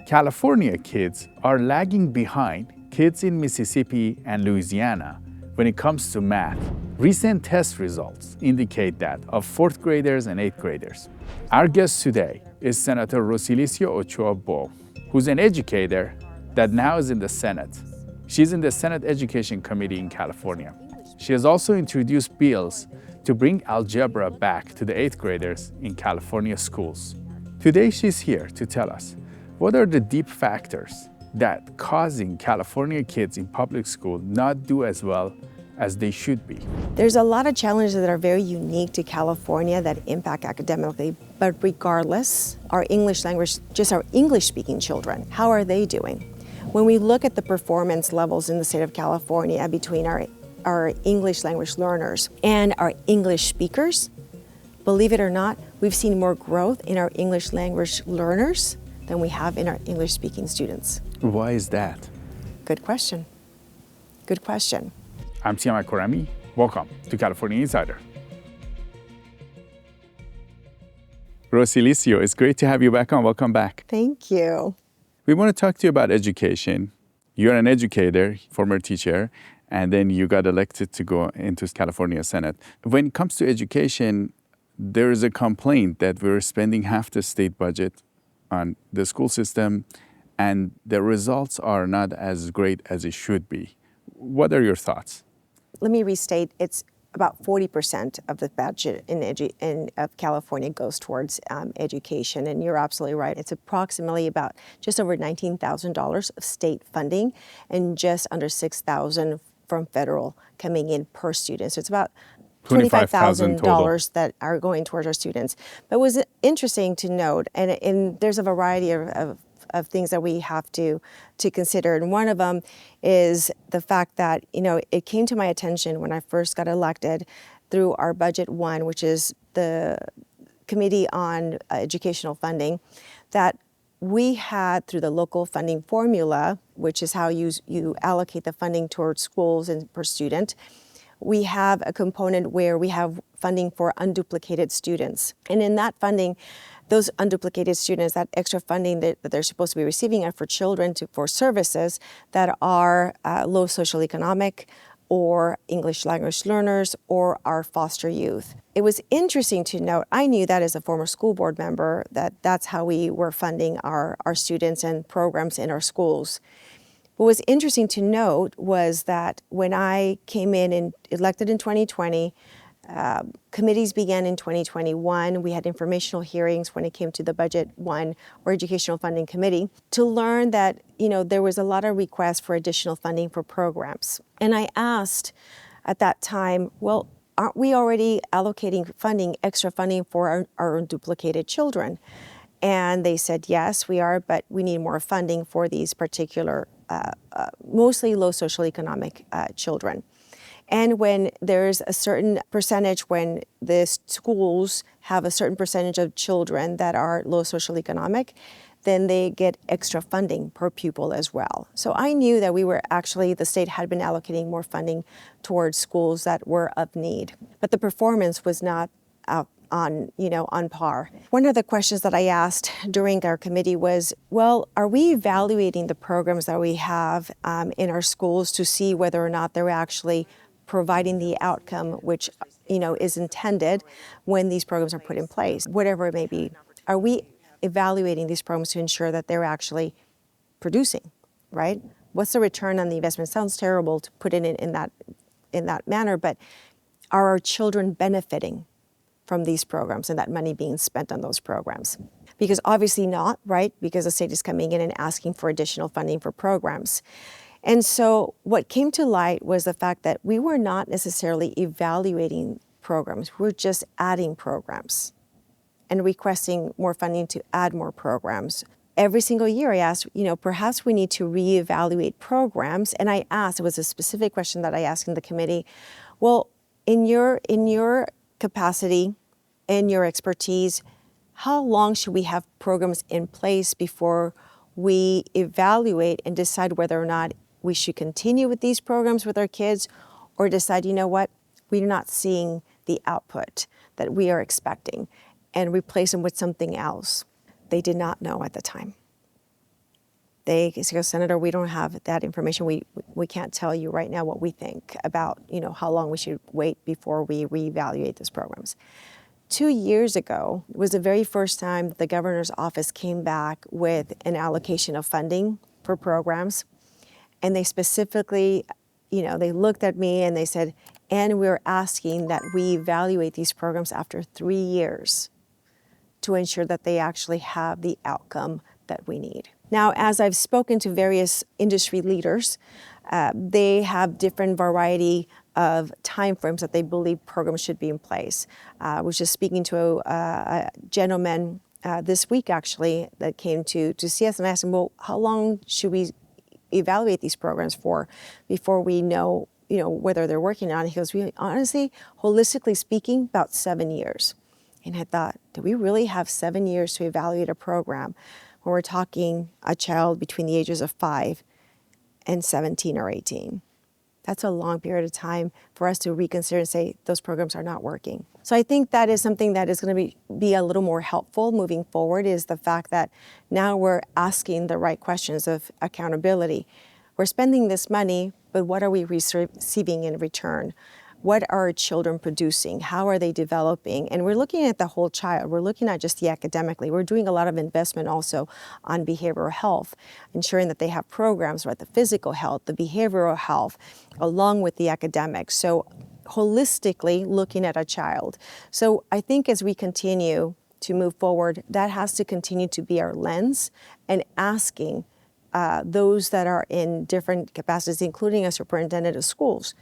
California kids are lagging behind kids in Mississippi and Louisiana when it comes to math. Recent test results indicate that of 4th graders and 8th graders. Our guest today is Senator Rosilicie Ochoa Bogh, who's an educator that now is in the Senate. She's in the Senate Education Committee in California. She has also introduced bills to bring algebra back to the 8th graders in California schools. Today she's here to tell us what are the deep factors that causing California kids in public school not do as well as they should be. There's a lot of challenges that are very unique to California that impact academically, but regardless, our English language, just our English-speaking children, how are they doing? When we look at the performance levels in the state of California between our English language learners and our English speakers, believe it or not, we've seen more growth in our English language learners than we have in our English-speaking students. Why is that? Good question. Good question. I'm Siama Korami. Welcome to California Insider. Rosilicie, it's great to have you back on. Welcome back. Thank you. We want to talk to you about education. You're an educator, former teacher, and then you got elected to go into California Senate. When it comes to education, there is a complaint that we're spending half the state budget on the school system, and the results are not as great as it should be. What are your thoughts? Let me restate, it's about 40% of the budget of California goes towards education, and you're absolutely right. It's approximately about just over $19,000 of state funding and just under $6,000 from federal coming in per student. So it's about $25,000 that are going towards our students. But it was interesting to note, and there's a variety of things that we have to consider. And one of them is the fact that, it came to my attention when I first got elected through our Budget 1, which is the Committee on Educational Funding, that we had, through the local funding formula, which is how you allocate the funding towards schools and per student, we have a component where we have funding for unduplicated students. And in that funding, those unduplicated students, that extra funding that they're supposed to be receiving are for children for services that are low socioeconomic or English language learners or our foster youth. It was interesting to note, I knew that as a former school board member, that's how we were funding our students and programs in our schools. What was interesting to note was that when I came in and elected in 2020, committees began in 2021. We had informational hearings when it came to the Budget 1 or Educational Funding Committee to learn that, there was a lot of requests for additional funding for programs. And I asked at that time, well, aren't we already allocating extra funding for our unduplicated children? And they said, yes, we are, but we need more funding for these particular mostly low socioeconomic children. And when there's a certain percentage, when the schools have a certain percentage of children that are low socioeconomic, then they get extra funding per pupil as well. So I knew that the state had been allocating more funding towards schools that were of need. But the performance was not on par. One of the questions that I asked during our committee was, well, are we evaluating the programs that we have in our schools to see whether or not they're actually providing the outcome which is intended when these programs are put in place, whatever it may be? Are we evaluating these programs to ensure that they're actually producing, right? What's the return on the investment? It sounds terrible to put it in that manner, but are our children benefiting from these programs and that money being spent on those programs? Because obviously not, right? Because the state is coming in and asking for additional funding for programs. And so what came to light was the fact that we were not necessarily evaluating programs. We're just adding programs and requesting more funding to add more programs. Every single year I asked, perhaps we need to reevaluate programs. And I asked, it was a specific question that I asked in the committee, well, in your capacity and your expertise, how long should we have programs in place before we evaluate and decide whether or not we should continue with these programs with our kids or decide, we're not seeing the output that we are expecting and replace them with something else? They did not know at the time. They go, Senator, we don't have that information. We can't tell you right now what we think about, how long we should wait before we reevaluate those programs. 2 years ago was the very first time that the governor's office came back with an allocation of funding for programs. And they specifically, they looked at me and they said, and we're asking that we evaluate these programs after 3 years to ensure that they actually have the outcome that we need. Now, as I've spoken to various industry leaders, they have different variety of timeframes that they believe programs should be in place. I was just speaking to a gentleman this week, actually, that came to see us, and I asked him, well, how long should we evaluate these programs for before we know, whether they're working on it? He goes, honestly, holistically speaking, about 7 years. And I thought, do we really have 7 years to evaluate a program when we're talking a child between the ages of 5 and 17 or 18? That's a long period of time for us to reconsider and say those programs are not working. So I think that is something that is going to be a little more helpful moving forward, is the fact that now we're asking the right questions of accountability. We're spending this money, but what are we receiving in return? What are our children producing? How are they developing? And we're looking at the whole child. We're looking at just the academically. We're doing a lot of investment also on behavioral health, ensuring that they have programs, right? The physical health, the behavioral health, along with the academics. So holistically looking at a child. So I think as we continue to move forward, that has to continue to be our lens, and asking those that are in different capacities, including a superintendent of schools,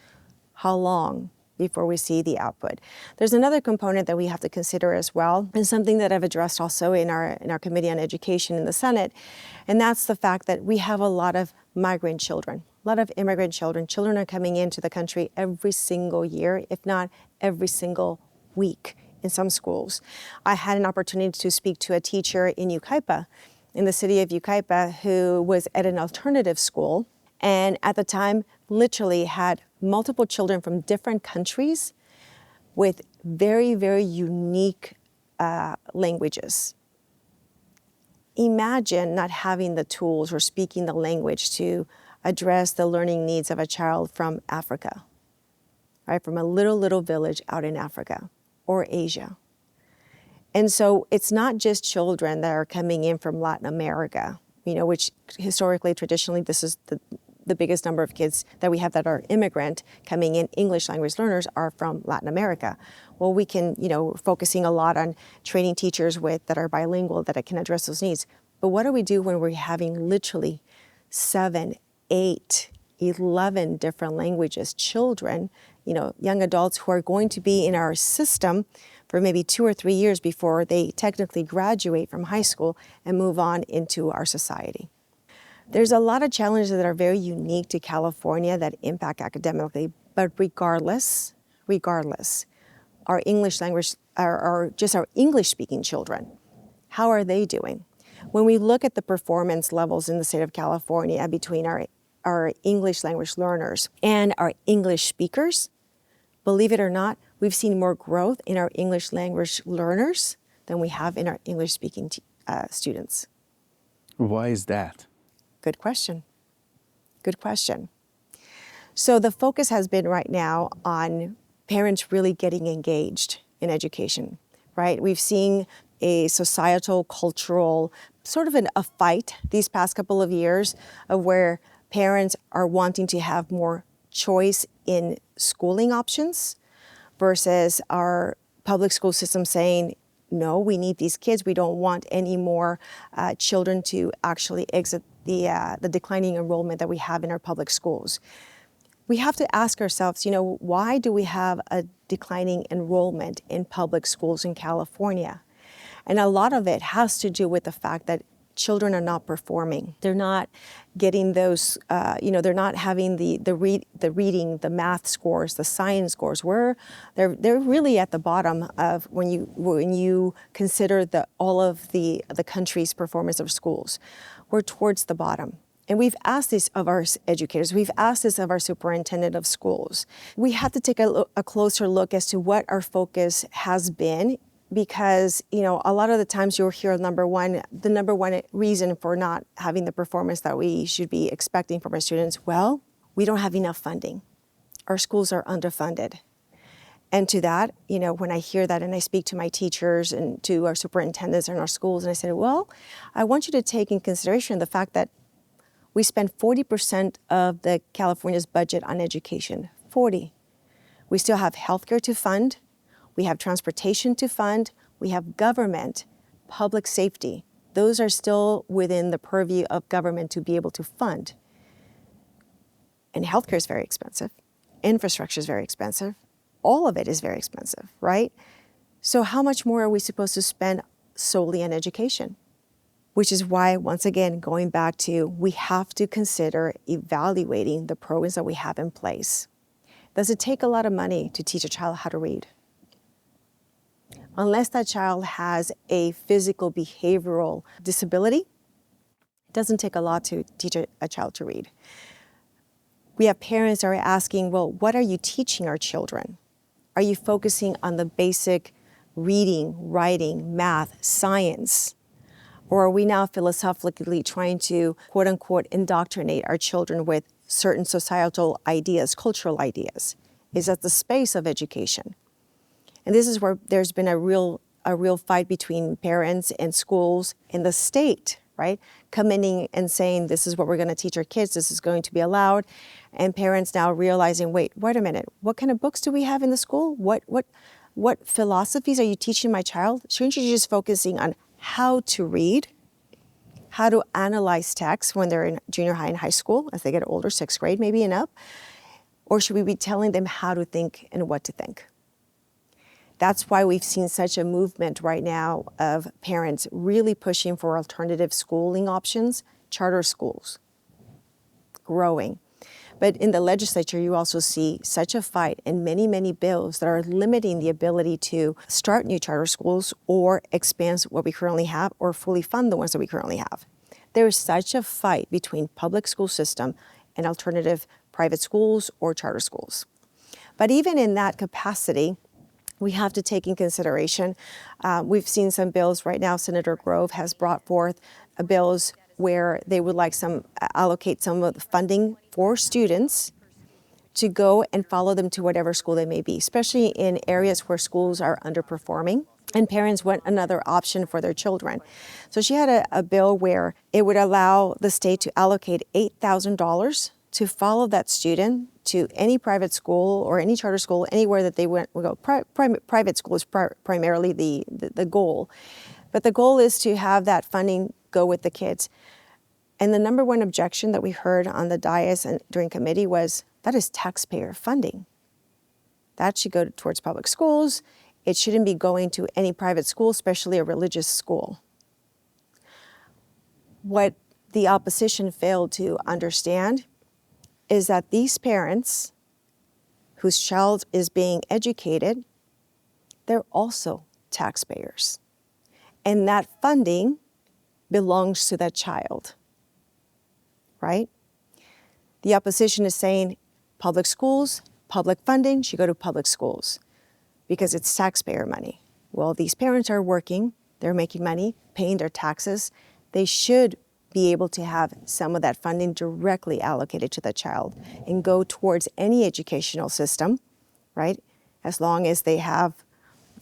how long before we see the output. There's another component that we have to consider as well, and something that I've addressed also in our Committee on Education in the Senate, and that's the fact that we have a lot of migrant children, a lot of immigrant children. Children are coming into the country every single year, if not every single week in some schools. I had an opportunity to speak to a teacher in Yucaipa, in the city of Yucaipa, who was at an alternative school, and at the time literally had multiple children from different countries with very, very unique languages. Imagine not having the tools or speaking the language to address the learning needs of a child from Africa, right? From a little village out in Africa or Asia. And so it's not just children that are coming in from Latin America, which historically, traditionally, this is the biggest number of kids that we have that are immigrant coming in, English language learners, are from Latin America. Well, we can, focusing a lot on training teachers that are bilingual, that can address those needs. But what do we do when we're having literally 7, 8, 11 different languages, children, young adults who are going to be in our system for maybe 2 or 3 years before they technically graduate from high school and move on into our society? There's a lot of challenges that are very unique to California that impact academically, but regardless, our English language, our English-speaking children, how are they doing? When we look at the performance levels in the state of California between our English language learners and our English speakers, believe it or not, we've seen more growth in our English language learners than we have in our English-speaking students. Why is that? Good question. So the focus has been right now on parents really getting engaged in education, right? We've seen a societal, cultural, sort of a fight these past couple of years of where parents are wanting to have more choice in schooling options versus our public school system saying, no, we need these kids. We don't want any more children to actually exit the declining enrollment that we have in our public schools. We have to ask ourselves, why do we have a declining enrollment in public schools in California? And a lot of it has to do with the fact that children are not performing. They're not getting those, they're not having the reading, the math scores, the science scores. They're really at the bottom of when you consider all of the country's performance of schools. We're towards the bottom. And we've asked this of our educators. We've asked this of our superintendent of schools. We have to take a closer look as to what our focus has been because, a lot of the times you'll hear the number one reason for not having the performance that we should be expecting from our students, well, we don't have enough funding. Our schools are underfunded. And to that, when I hear that and I speak to my teachers and to our superintendents in our schools, and I said, well, I want you to take in consideration the fact that we spend 40% of the California's budget on education, 40. We still have healthcare to fund. We have transportation to fund. We have government, public safety. Those are still within the purview of government to be able to fund. And healthcare is very expensive. Infrastructure is very expensive. All of it is very expensive, right? So how much more are we supposed to spend solely on education? Which is why, once again, going back to, we have to consider evaluating the programs that we have in place. Does it take a lot of money to teach a child how to read? Unless that child has a physical behavioral disability, it doesn't take a lot to teach a child to read. We have parents that are asking, well, what are you teaching our children? Are you focusing on the basic reading, writing, math, science? Or are we now philosophically trying to, quote unquote, indoctrinate our children with certain societal ideas, cultural ideas? Is that the space of education? And this is where there's been a real fight between parents and schools and the state, right? Coming and saying, this is what we're going to teach our kids, this is going to be allowed. And parents now realizing, wait a minute, what kind of books do we have in the school? What philosophies are you teaching my child? Shouldn't you just focusing on how to read, how to analyze text when they're in junior high and high school, as they get older, 6th grade maybe and up? Or should we be telling them how to think and what to think? That's why we've seen such a movement right now of parents really pushing for alternative schooling options, charter schools, growing. But in the legislature, you also see such a fight in many, many bills that are limiting the ability to start new charter schools or expand what we currently have or fully fund the ones that we currently have. There is such a fight between public school system and alternative private schools or charter schools. But even in that capacity, we have to take in consideration, we've seen some bills right now. Senator Grove has brought forth bills where they would like allocate some of the funding for students to go and follow them to whatever school they may be, especially in areas where schools are underperforming and parents want another option for their children. So she had a bill where it would allow the state to allocate $8,000 to follow that student to any private school or any charter school, anywhere that they will go. Private school is primarily the goal. But the goal is to have that funding go with the kids. And the number one objection that we heard on the dais and during committee was, that is taxpayer funding. That should go towards public schools. It shouldn't be going to any private school, especially a religious school. What the opposition failed to understand is that these parents whose child is being educated, they're also taxpayers. And that funding belongs to that child, right? The opposition is saying public schools, public funding should go to public schools because it's taxpayer money. Well, these parents are working, they're making money, paying their taxes. They should be able to have some of that funding directly allocated to the child and go towards any educational system, right? As long as they have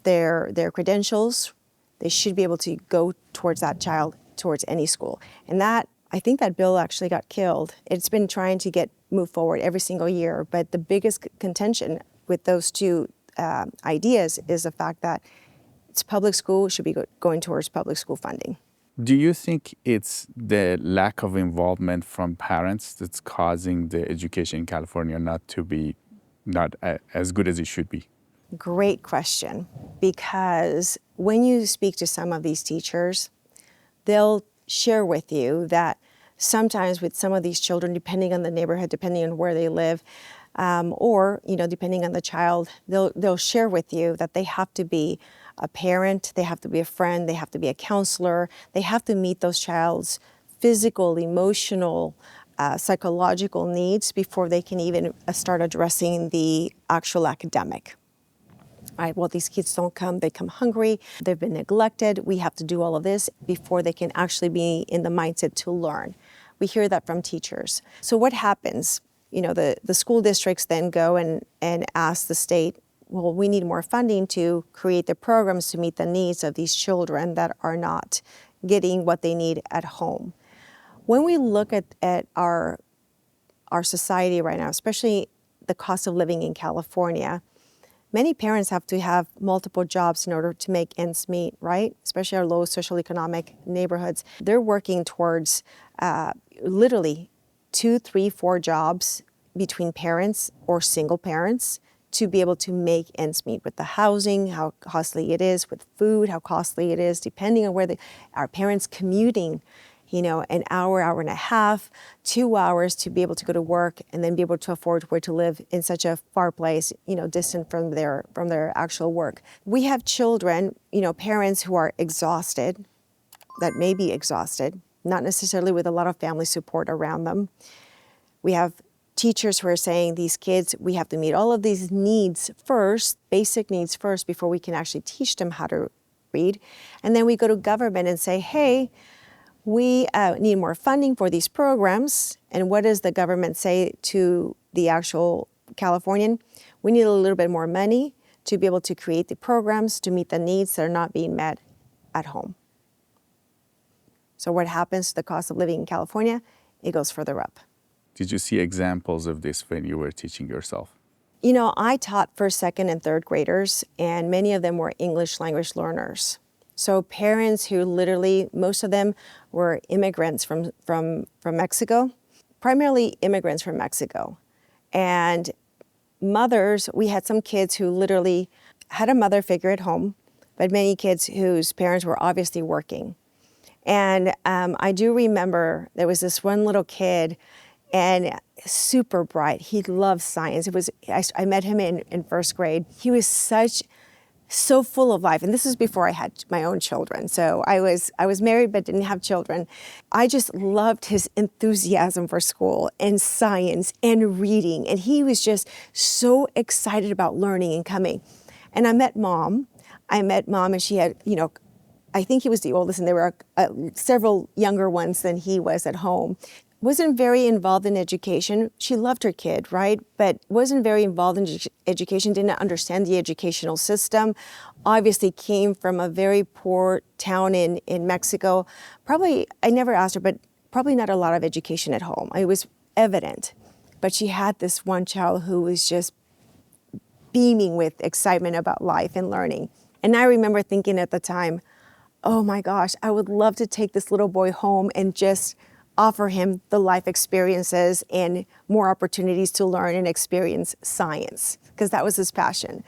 their credentials, they should be able to go towards that child, towards any school. And that, I think that bill actually got killed. It's been trying to move forward every single year, but the biggest contention with those two ideas is the fact that it's public school should be going towards public school funding. Do you think it's the lack of involvement from parents that's causing the education in California not to be as good as it should be? Great question, because when you speak to some of these teachers, they'll share with you that sometimes with some of these children, depending on the neighborhood, depending on where they live, or depending on the child, they'll share with you that they have to be a parent, they have to be a friend, they have to be a counselor, they have to meet those child's physical, emotional, psychological needs before they can even start addressing the actual academic. right? Well, these kids don't come, they come hungry, they've been neglected, we have to do all of this before they can actually be in the mindset to learn. We hear that from teachers. So what happens? The school districts then go and ask the state, well, we need more funding to create the programs to meet the needs of these children that are not getting what they need at home. When we look at our society right now, especially the cost of living in California, many parents have to have multiple jobs in order to make ends meet, right? Especially our low socioeconomic neighborhoods. They're working towards literally 2, 3, 4 jobs between parents or single parents to be able to make ends meet with the housing, how costly it is, with food, how costly it is, depending on where our parents commuting, an hour, hour and a half, 2 hours to be able to go to work and then be able to afford where to live in such a far place, distant from their actual work. We have children, parents who are exhausted, that may be exhausted, not necessarily with a lot of family support around them. We have teachers who are saying these kids, we have to meet all of these needs first, basic needs first, before we can actually teach them how to read. And then we go to government and say, hey, we need more funding for these programs. And what does the government say to the actual Californian? We need a little bit more money to be able to create the programs to meet the needs that are not being met at home. So what happens to the cost of living in California? It goes further up. Did you see examples of this when you were teaching yourself? I taught first, second, and third graders, and many of them were English language learners. So parents who literally, most of them were immigrants from Mexico, primarily immigrants from Mexico. And mothers, we had some kids who literally had a mother figure at home, but many kids whose parents were obviously working. And I do remember there was this one little kid, and super bright. He loved science. I met him in first grade. He was so full of life. And this was before I had my own children. So I was married but didn't have children. I just loved his enthusiasm for school and science and reading. And he was just so excited about learning and coming. And I met mom, and she had, I think he was the oldest, and there were several younger ones than he was at home. Wasn't very involved in education. She loved her kid, right? But wasn't very involved in education, didn't understand the educational system. Obviously came from a very poor town in Mexico. Probably, I never asked her, but probably not a lot of education at home. It was evident. But she had this one child who was just beaming with excitement about life and learning. And I remember thinking at the time, oh my gosh, I would love to take this little boy home and just offer him the life experiences and more opportunities to learn and experience science, because that was his passion.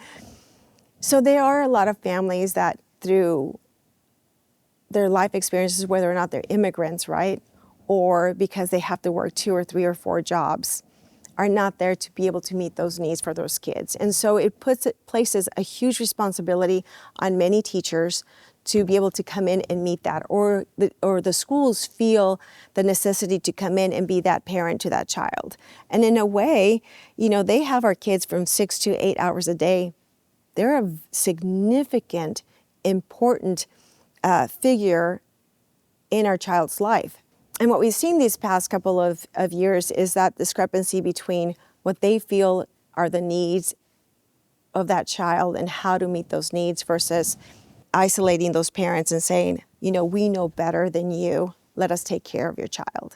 So there are a lot of families that through their life experiences, whether or not they're immigrants, right, or because they have to work 2 or 3 or 4 jobs, are not there to be able to meet those needs for those kids. And so it places a huge responsibility on many teachers to be able to come in and meet that, or the schools feel the necessity to come in and be that parent to that child. And in a way, they have our kids from 6 to 8 hours a day. They're a significant, important figure in our child's life. And what we've seen these past couple of years is that discrepancy between what they feel are the needs of that child and how to meet those needs versus isolating those parents and saying, we know better than you, let us take care of your child.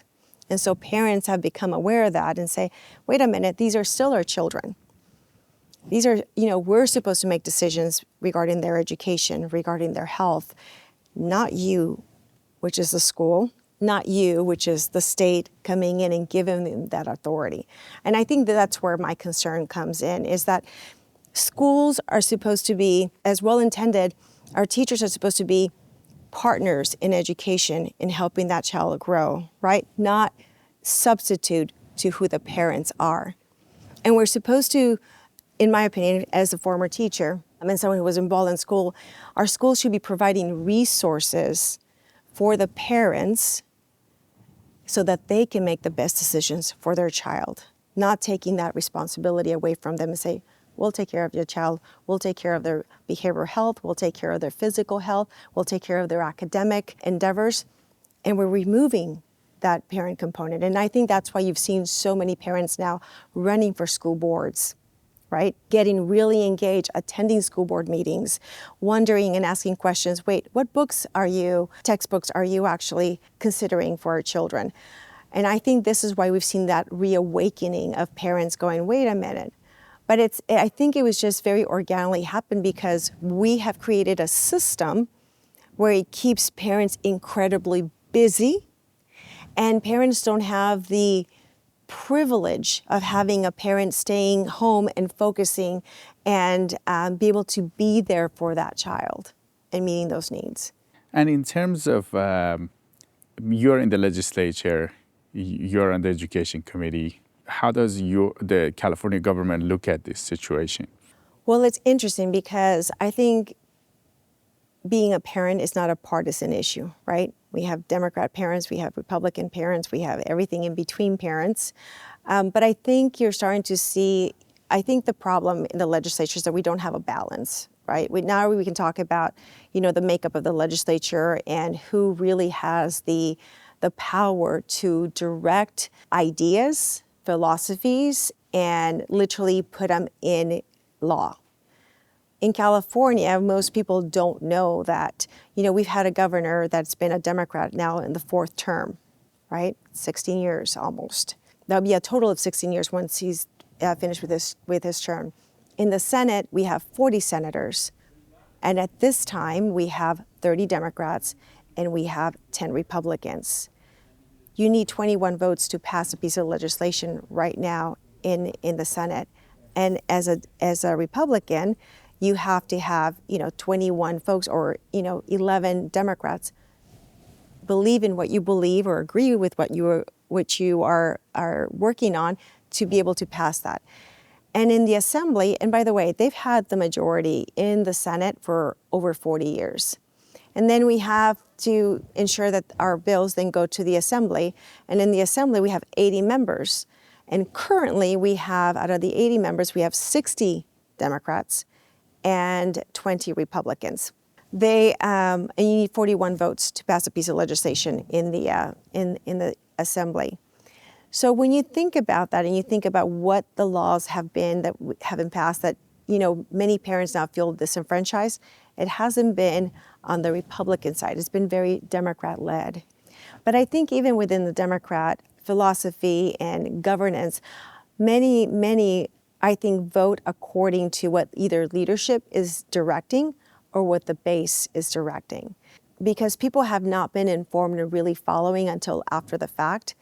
And so parents have become aware of that and say, wait a minute, these are still our children. These are, we're supposed to make decisions regarding their education, regarding their health, not you, which is the school, not you, which is the state coming in and giving them that authority. And I think that's where my concern comes in, is that schools are supposed to be, as well-intended, our teachers are supposed to be partners in education in helping that child grow, right? Not substitute to who the parents are. And we're supposed to, in my opinion, as a former teacher, and someone who was involved in school, our schools should be providing resources for the parents so that they can make the best decisions for their child, not taking that responsibility away from them and say, We'll take care of your child. We'll take care of their behavioral health. We'll take care of their physical health. We'll take care of their academic endeavors. And we're removing that parent component. And I think that's why you've seen so many parents now running for school boards, right? Getting really engaged, attending school board meetings, wondering and asking questions. Wait, what textbooks are you actually considering for our children? And I think this is why we've seen that reawakening of parents going, wait a minute. But I think it was just very organically happened because we have created a system where it keeps parents incredibly busy, and parents don't have the privilege of having a parent staying home and focusing and be able to be there for that child and meeting those needs. And in terms of, you're in the legislature, you're on the education committee, how does the California government look at this situation? Well, it's interesting because I think being a parent is not a partisan issue, right? We have Democrat parents, we have Republican parents, we have everything in between parents. But I think you're starting to see, I think the problem in the legislature is that we don't have a balance, right? Now we can talk about, the makeup of the legislature and who really has the power to direct ideas, philosophies, and literally put them in law. In California, most people don't know that, we've had a governor that's been a Democrat now in the fourth term, right? 16 years almost. That'll be a total of 16 years once he's finished with his term. In the Senate, we have 40 senators. And at this time, we have 30 Democrats and we have 10 Republicans. You need 21 votes to pass a piece of legislation right now in the Senate. And as a Republican, you have to have, 21 folks or, 11 Democrats believe in what you believe or agree with what you are working on to be able to pass that. And in the Assembly, and by the way, they've had the majority in the Senate for over 40 years. And then we have to ensure that our bills then go to the Assembly. And in the Assembly, we have 80 members. And currently, we have, out of the 80 members, we have 60 Democrats and 20 Republicans. And you need 41 votes to pass a piece of legislation in the Assembly. So when you think about that and you think about what the laws have been that have been passed that, many parents now feel disenfranchised, it hasn't been on the Republican side. It's been very Democrat-led. But I think even within the Democrat philosophy and governance, many I think, vote according to what either leadership is directing or what the base is directing. Because people have not been informed and really following until after the fact.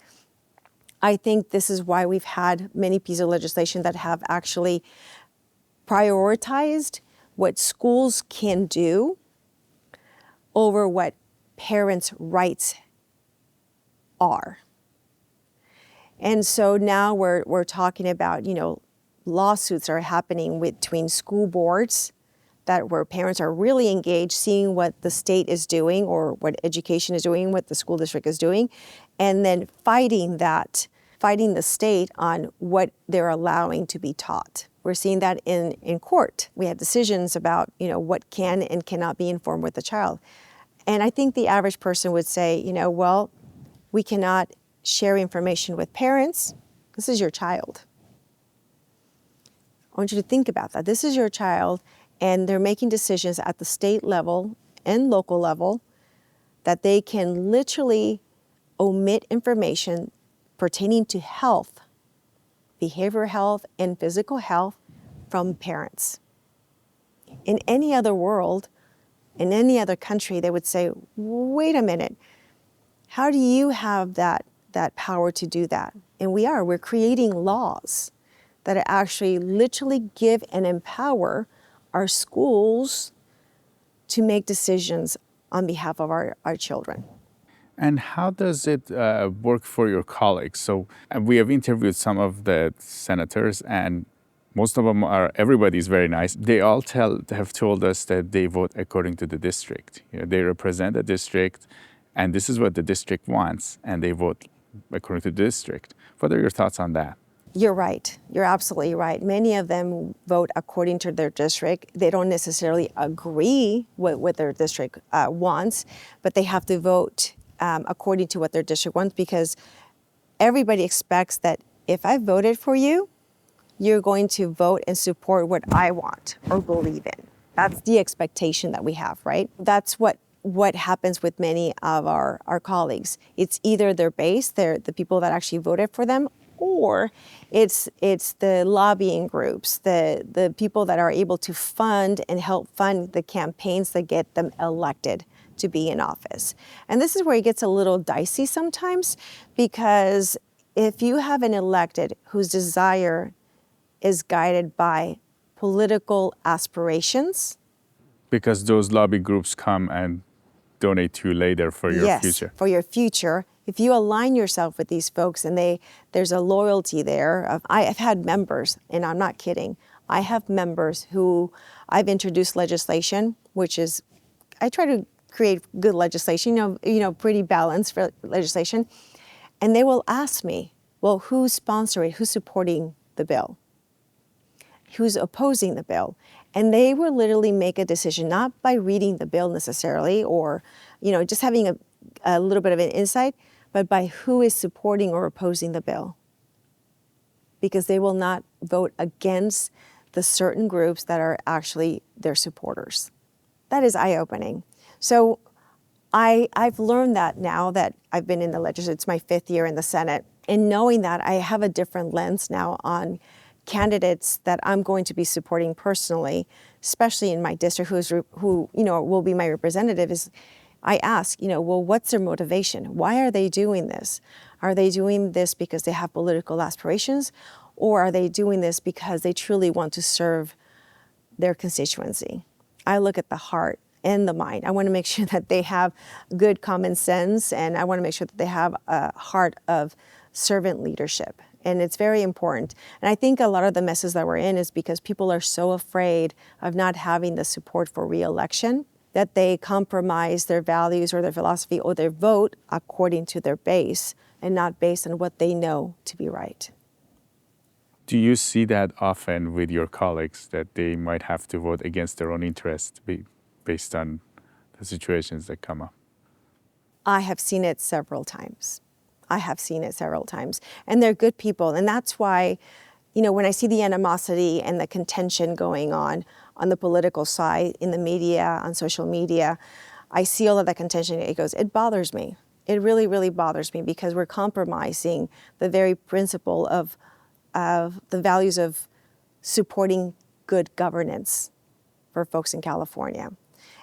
I think this is why we've had many pieces of legislation that have actually prioritized what schools can do over what parents' rights are. And so now we're talking about, lawsuits are happening between school boards where parents are really engaged, seeing what the state is doing or what education is doing, what the school district is doing, and then fighting the state on what they're allowing to be taught. We're seeing that in court. We have decisions about, what can and cannot be informed with the child. And I think the average person would say, well, we cannot share information with parents. This is your child. I want you to think about that. This is your child, and they're making decisions at the state level and local level that they can literally omit information pertaining to health, behavioral health, and physical health from parents. In any other world, in any other country, they would say, wait a minute, how do you have that power to do that? And we're creating laws that actually literally give and empower our schools to make decisions on behalf of our children. And how does it work for your colleagues? So we have interviewed some of the senators, and most of them everybody's very nice. They all have told us that they vote according to the district. They represent the district, and this is what the district wants, and they vote according to the district. What are your thoughts on that? You're right. You're absolutely right. Many of them vote according to their district. They don't necessarily agree with what their district wants, but they have to vote according to what their district wants, because everybody expects that if I voted for you, you're going to vote and support what I want or believe in. That's the expectation that we have, right? That's what happens with many of our colleagues. It's either their base, they're the people that actually voted for them, or it's the lobbying groups, the people that are able to fund and help fund the campaigns that get them elected to be in office. And this is where it gets a little dicey sometimes, because if you have an elected whose desire is guided by political aspirations. Because those lobby groups come and donate to you later for your future. Yes, for your future. If you align yourself with these folks and there's a loyalty there. I've had members, and I'm not kidding, I have members who I've introduced legislation, which is, I try to create good legislation, pretty balanced for legislation. And they will ask me, well, who's sponsoring, who's supporting the bill? Who's opposing the bill? And they will literally make a decision, not by reading the bill necessarily, or just having a little bit of an insight, but by who is supporting or opposing the bill. Because they will not vote against the certain groups that are actually their supporters. That is eye-opening. So I've learned that now that I've been in the legislature. It's my 5th year in the Senate. And knowing that, I have a different lens now on candidates that I'm going to be supporting personally, especially in my district, who will be my representative. Is I ask, well, what's their motivation? Why are they doing this? Are they doing this because they have political aspirations, or are they doing this because they truly want to serve their constituency? I look at the heart and the mind. I want to make sure that they have good common sense, and I want to make sure that they have a heart of servant leadership. And it's very important. And I think a lot of the messes that we're in is because people are so afraid of not having the support for re-election that they compromise their values or their philosophy or their vote according to their base and not based on what they know to be right. Do you see that often with your colleagues, that they might have to vote against their own interests based on the situations that come up? I have seen it several times. And they're good people. And that's why, when I see the animosity and the contention going on the political side, in the media, on social media, I see all of that contention. It bothers me. It really, really bothers me, because we're compromising the very principle of the values of supporting good governance for folks in California.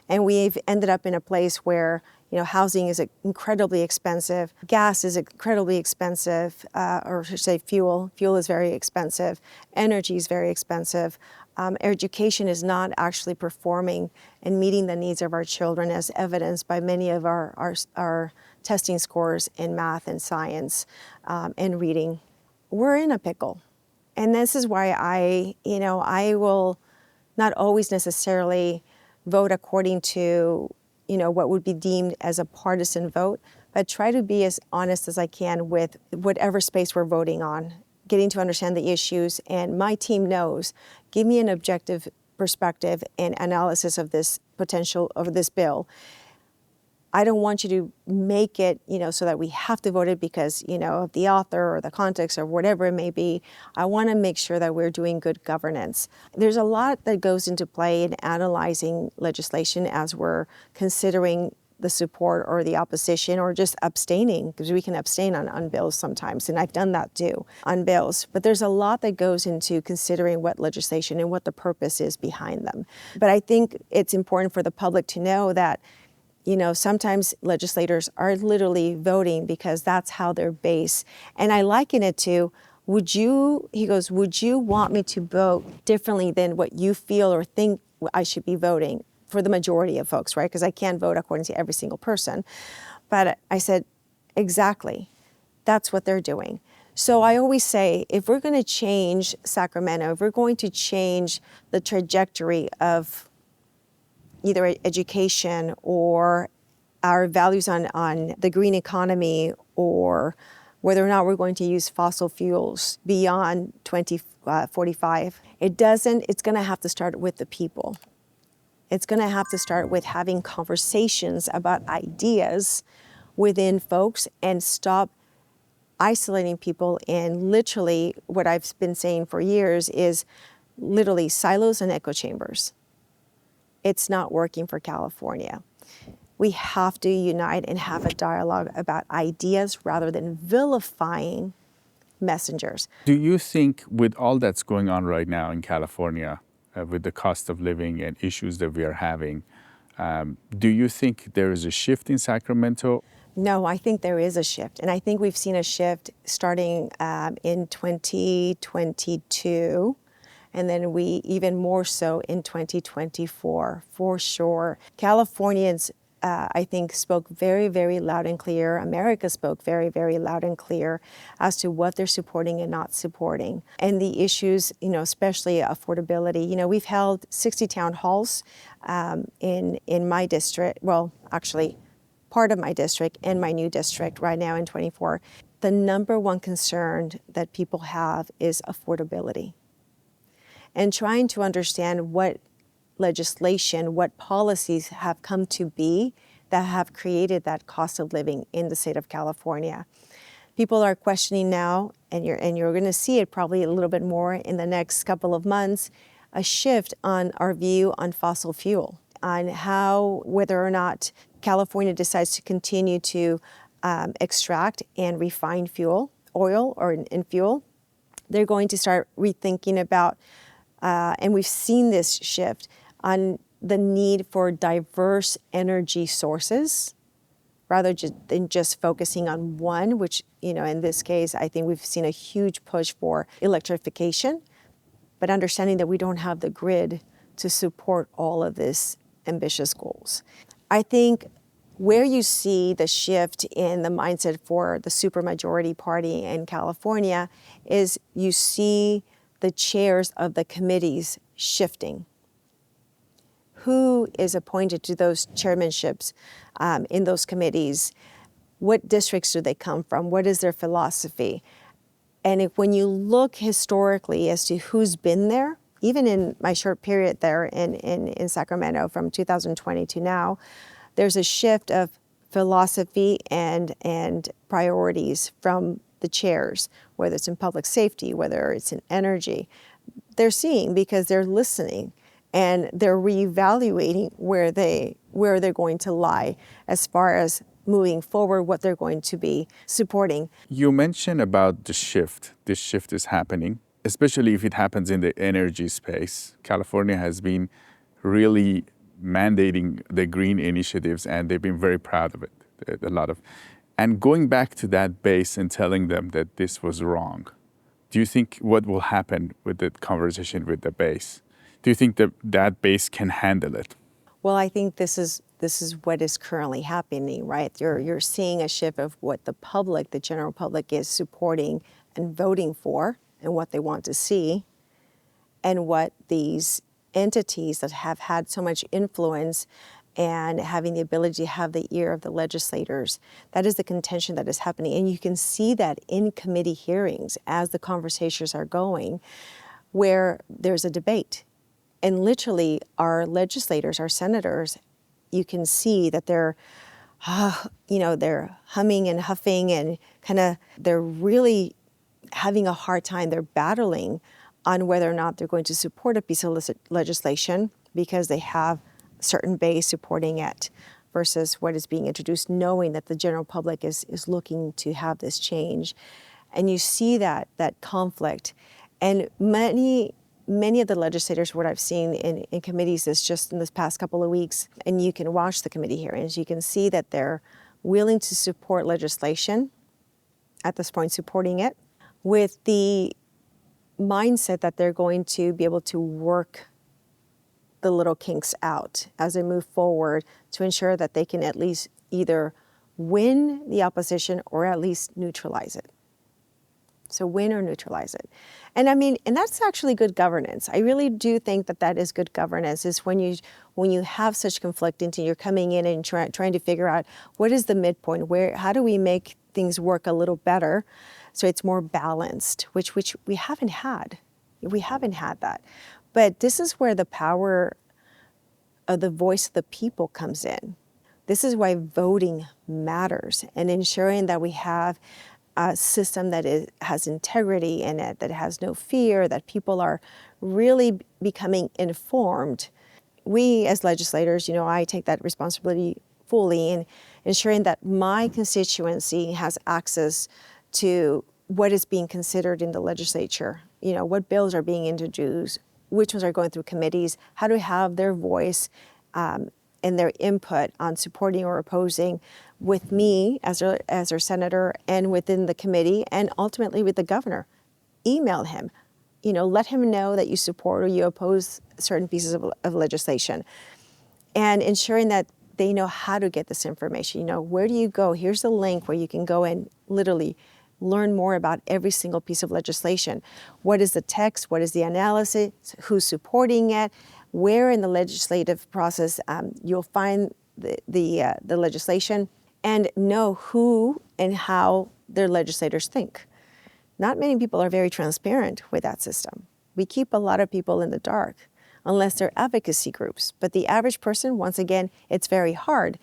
And we've ended up in a place where housing is incredibly expensive, gas is incredibly expensive, or I should say fuel. Fuel is very expensive, energy is very expensive. Education is not actually performing and meeting the needs of our children, as evidenced by many of our testing scores in math and science and reading. We're in a pickle. And this is why I will not always necessarily vote according to what would be deemed as a partisan vote, but try to be as honest as I can with whatever space we're voting on, getting to understand the issues. And my team knows, give me an objective perspective and analysis of this bill. I don't want you to make it, so that we have to vote it because, of the author or the context or whatever it may be. I want to make sure that we're doing good governance. There's a lot that goes into play in analyzing legislation as we're considering the support or the opposition, or just abstaining, because we can abstain on bills sometimes, and I've done that too on bills. But there's a lot that goes into considering what legislation and what the purpose is behind them. But I think it's important for the public to know that sometimes legislators are literally voting because that's how they're based. And I liken it to, would you want me to vote differently than what you feel or think I should be voting for the majority of folks, right? Because I can't vote according to every single person. But I said, exactly, that's what they're doing. So I always say, if we're going to change Sacramento, if we're going to change the trajectory of either education or our values on the green economy or whether or not we're going to use fossil fuels beyond 2045. It's going to have to start with the people. It's going to have to start with having conversations about ideas within folks and stop isolating people. And literally, what I've been saying for years is literally silos and echo chambers. It's not working for California. We have to unite and have a dialogue about ideas rather than vilifying messengers. Do you think, with all that's going on right now in California, with the cost of living and issues that we are having, do you think there is a shift in Sacramento? No, I think there is a shift. And I think we've seen a shift starting in 2022. And then we even more so in 2024, for sure. Californians, I think, spoke very, very loud and clear. America spoke very, very loud and clear as to what they're supporting and not supporting. And the issues, especially affordability. We've held 60 town halls in my district. Well, actually, part of my district and my new district right now in 24. The number one concern that people have is affordability. And trying to understand what legislation, what policies have come to be that have created that cost of living in the state of California. People are questioning now, and you're going to see it probably a little bit more in the next couple of months, a shift on our view on fossil fuel, on whether or not California decides to continue to extract and refine oil and fuel. They're going to start rethinking about and we've seen this shift on the need for diverse energy sources rather than just focusing on one, which, in this case, I think we've seen a huge push for electrification, but understanding that we don't have the grid to support all of these ambitious goals. I think where you see the shift in the mindset for the supermajority party in California is you see the chairs of the committees shifting. Who is appointed to those chairmanships in those committees? What districts do they come from? What is their philosophy? And when you look historically as to who's been there, even in my short period there in Sacramento from 2020 to now, there's a shift of philosophy and priorities from the chairs, whether it's in public safety, whether it's in energy. They're seeing because they're listening and they're reevaluating where they're going to lie as far as moving forward, what they're going to be supporting. You mentioned about the shift. This shift is happening, especially if it happens in the energy space. California has been really mandating the green initiatives, and they've been very proud of it. And going back to that base and telling them that this was wrong, do you think what will happen with the conversation with the base? Do you think that base can handle it? Well, I think this is what is currently happening, right? You're seeing a shift of what the general public is supporting and voting for and what they want to see, and what these entities that have had so much influence and having the ability to have the ear of the legislators. That is the contention that is happening. And you can see that in committee hearings as the conversations are going, where there's a debate. And literally our legislators, our senators, you can see that they're humming and huffing and they're really having a hard time. They're battling on whether or not they're going to support a piece of legislation because they have certain base supporting it versus what is being introduced, knowing that the general public is looking to have this change. And you see that conflict. And many of the legislators, what I've seen in committees is just in this past couple of weeks, and you can watch the committee hearings, you can see that they're willing to support legislation, at this point supporting it, with the mindset that they're going to be able to work the little kinks out as they move forward to ensure that they can at least either win the opposition or at least neutralize it. So win or neutralize it. And I mean, and that's actually good governance. I really do think that that is good governance, is when you have such conflict into, you're coming in and trying to figure out what is the midpoint, how do we make things work a little better so it's more balanced, which we haven't had. We haven't had that. But this is where the power of the voice of the people comes in. This is why voting matters, and ensuring that we have a system that has integrity in it, that has no fear, that people are really becoming informed. We as legislators, I take that responsibility fully in ensuring that my constituency has access to what is being considered in the legislature, what bills are being introduced, which ones are going through committees, how to have their voice and their input on supporting or opposing with me as our senator and within the committee, and ultimately with the governor. Email him, let him know that you support or you oppose certain pieces of legislation, and ensuring that they know how to get this information. Where do you go? Here's the link where you can go and literally learn more about every single piece of legislation. What is the text? What is the analysis? Who's supporting it? Where in the legislative process you'll find the legislation, and know who and how their legislators think. Not many people are very transparent with that system. We keep a lot of people in the dark, unless they're advocacy groups. But the average person, once again, it's very hard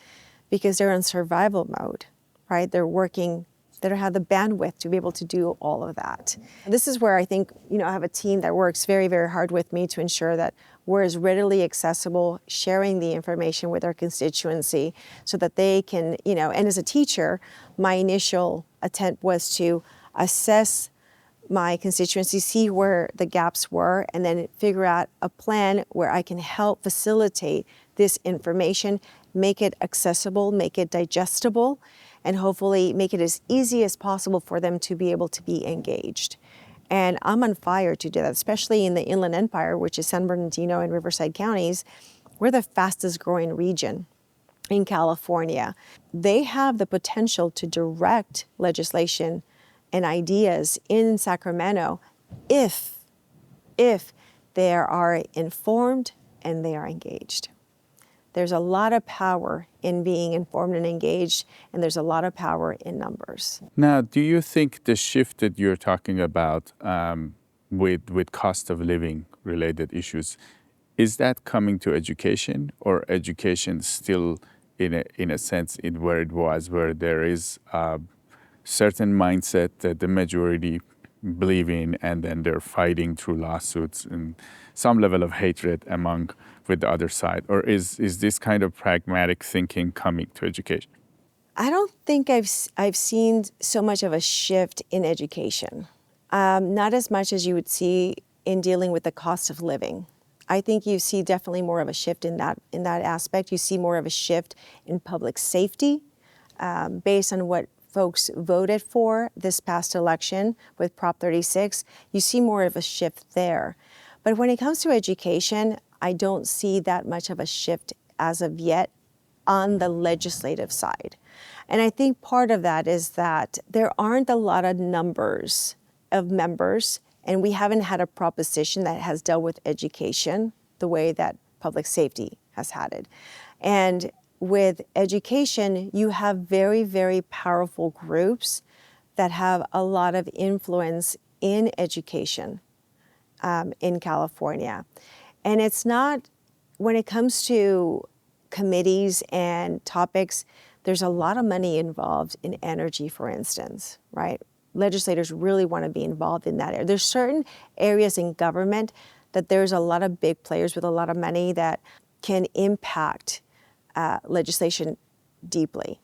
because they're in survival mode, right? They're working, they don't have the bandwidth to be able to do all of that. This is where I think, I have a team that works very, very hard with me to ensure that we're as readily accessible, sharing the information with our constituency so that they can, and as a teacher, my initial attempt was to assess my constituency, see where the gaps were, and then figure out a plan where I can help facilitate this information, make it accessible, make it digestible, and hopefully make it as easy as possible for them to be able to be engaged. And I'm on fire to do that, especially in the Inland Empire, which is San Bernardino and Riverside counties. We're the fastest growing region in California. They have the potential to direct legislation and ideas in Sacramento if they are informed and they are engaged. There's a lot of power in being informed and engaged, and there's a lot of power in numbers. Now, do you think the shift that you're talking about with cost of living related issues, is that coming to education, or education still in a sense in where it was, where there is a certain mindset that the majority believe in, and then they're fighting through lawsuits and some level of hatred with the other side? Or is this kind of pragmatic thinking coming to education? I don't think I've seen so much of a shift in education, not as much as you would see in dealing with the cost of living. I think you see definitely more of a shift in that aspect. You see more of a shift in public safety based on what folks voted for this past election with Prop 36. You see more of a shift there. But when it comes to education, I don't see that much of a shift as of yet on the legislative side. And I think part of that is that there aren't a lot of numbers of members, and we haven't had a proposition that has dealt with education the way that public safety has had it. And with education, you have very, very powerful groups that have a lot of influence in education in California. And it's not, when it comes to committees and topics, there's a lot of money involved in energy, for instance, right? Legislators really want to be involved in that area. There's certain areas in government that there's a lot of big players with a lot of money that can impact legislation deeply.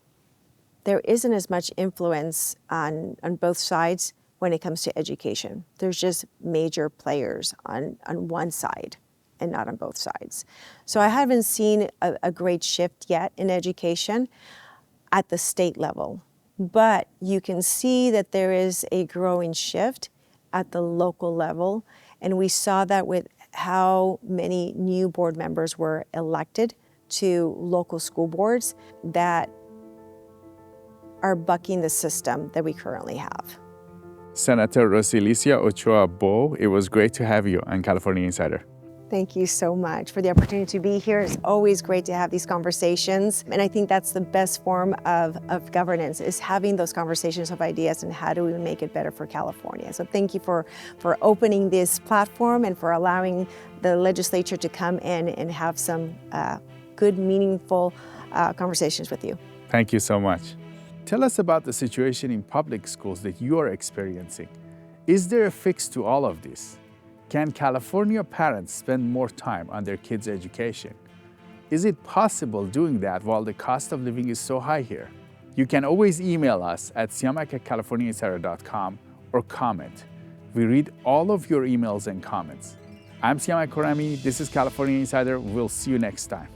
There isn't as much influence on both sides when it comes to education. There's just major players on one side and not on both sides. So I haven't seen a great shift yet in education at the state level, but you can see that there is a growing shift at the local level, and we saw that with how many new board members were elected to local school boards that are bucking the system that we currently have. Senator Rosilicie Ochoa Bogh, it was great to have you on California Insider. Thank you so much for the opportunity to be here. It's always great to have these conversations. And I think that's the best form of governance, is having those conversations of ideas and how do we make it better for California. So thank you for opening this platform and for allowing the legislature to come in and have some good, meaningful conversations with you. Thank you so much. Tell us about the situation in public schools that you are experiencing. Is there a fix to all of this? Can California parents spend more time on their kids' education? Is it possible doing that while the cost of living is so high here? You can always email us at siamak@californiainsider.com or comment. We read all of your emails and comments. I'm Siamak Khorrami. This is California Insider. We'll see you next time.